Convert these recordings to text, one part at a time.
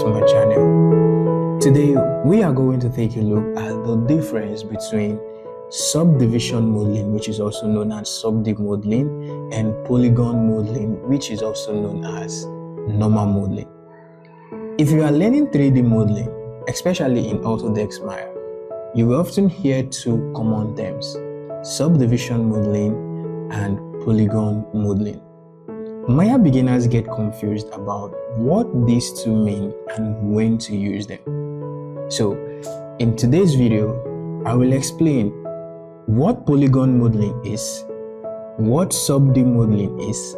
to my channel. Today we are going to take a look at the difference between subdivision modeling, which is also known as Subdiv modeling, and polygon modeling, which is also known as normal modeling. If you are learning 3D modeling, especially in Autodesk Maya, you will often hear two common terms: subdivision modeling and polygon modeling. Maya beginners get confused about what these two mean and when to use them. So, in today's video, I will explain what polygon modeling is, what subdiv modeling is,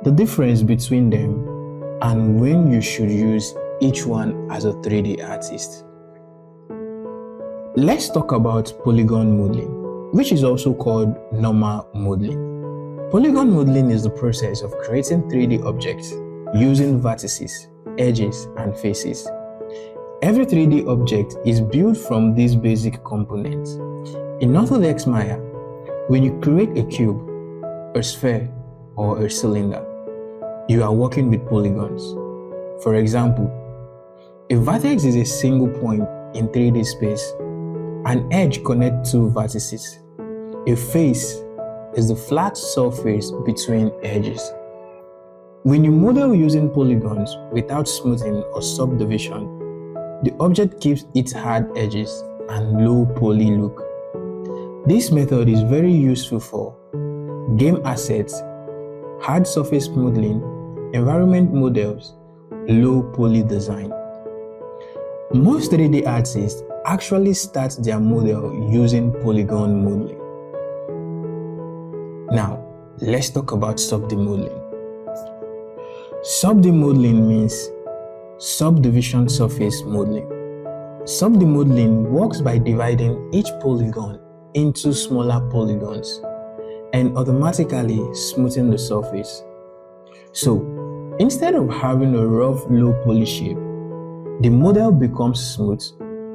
the difference between them, and when you should use each one as a 3D artist. Let's talk about polygon modeling, which is also called normal modeling. Polygon modeling is the process of creating 3D objects using vertices, edges, and faces. Every 3D object is built from these basic components. In Autodesk Maya, when you create a cube, a sphere, or a cylinder, you are working with polygons. For example, a vertex is a single point in 3D space. An edge connects two vertices. A face is the flat surface between edges. When you model using polygons without smoothing or subdivision, the object keeps its hard edges and low poly look. This method is very useful for game assets, hard surface modeling, environment models, low poly design. Most 3D artists actually start their model using polygon modeling. Now, let's talk about subdiv modeling. Subdiv modeling means subdivision surface modeling. Subdiv modeling works by dividing each polygon into smaller polygons and automatically smoothing the surface. So, instead of having a rough, low poly shape, the model becomes smooth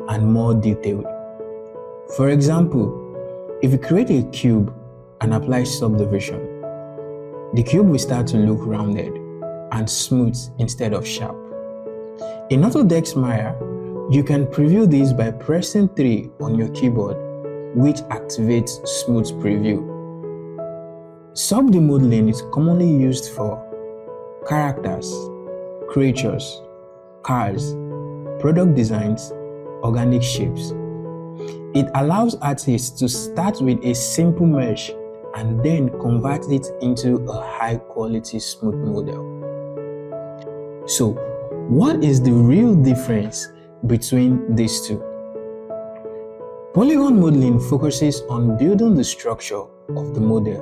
and more detailed. For example, if you create a cube and apply subdivision, the cube will start to look rounded and smooth instead of sharp. In Autodesk Maya, you can preview this by pressing 3 on your keyboard, which activates smooth preview. Subdiv modeling is commonly used for characters, creatures, cars, product designs, organic shapes. It allows artists to start with a simple mesh and then convert it into a high-quality smooth model. So, what is the real difference between these two? Polygon modeling focuses on building the structure of the model.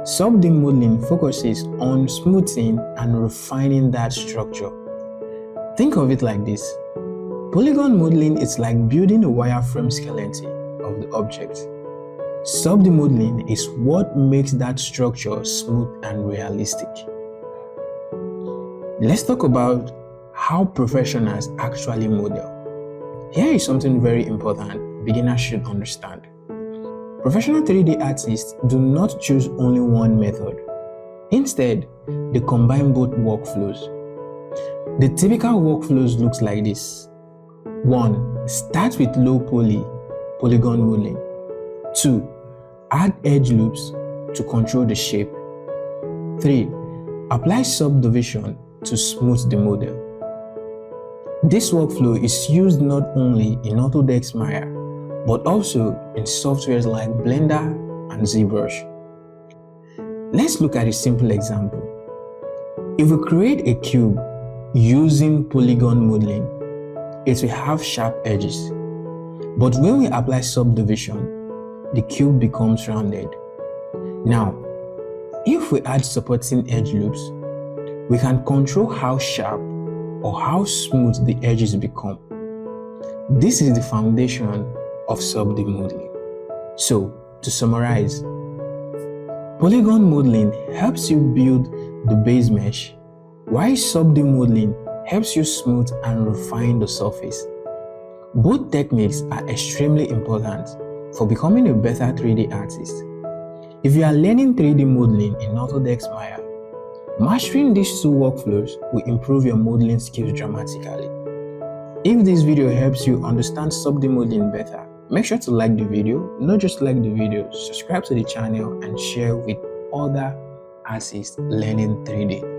Subdiv modeling focuses on smoothing and refining that structure. Think of it like this. Polygon modeling is like building a wireframe skeleton of the object. Subdiv modeling is what makes that structure smooth and realistic. Let's talk about how professionals actually model. Here is something very important beginners should understand. Professional 3D artists do not choose only one method. Instead, they combine both workflows. The typical workflows looks like this. 1. Start with low poly, polygon modeling. 2. Add edge loops to control the shape. 3. Apply subdivision to smooth the model. This workflow is used not only in Autodesk Maya, but also in softwares like Blender and ZBrush. Let's look at a simple example. If we create a cube using polygon modeling, it will have sharp edges. But when we apply subdivision, the cube becomes rounded. Now, if we add supporting edge loops, we can control how sharp or how smooth the edges become. This is the foundation of subdiv modeling. So, to summarize, polygon modeling helps you build the base mesh, while subdiv modeling helps you smooth and refine the surface. Both techniques are extremely important for becoming a better 3D artist. If you are learning 3D modeling in Autodesk Maya, Mastering these two workflows will improve your modeling skills dramatically. If this video helps you understand sub-D modeling better, make sure to like the video, not just like the video, subscribe to the channel and share with other artists learning 3D.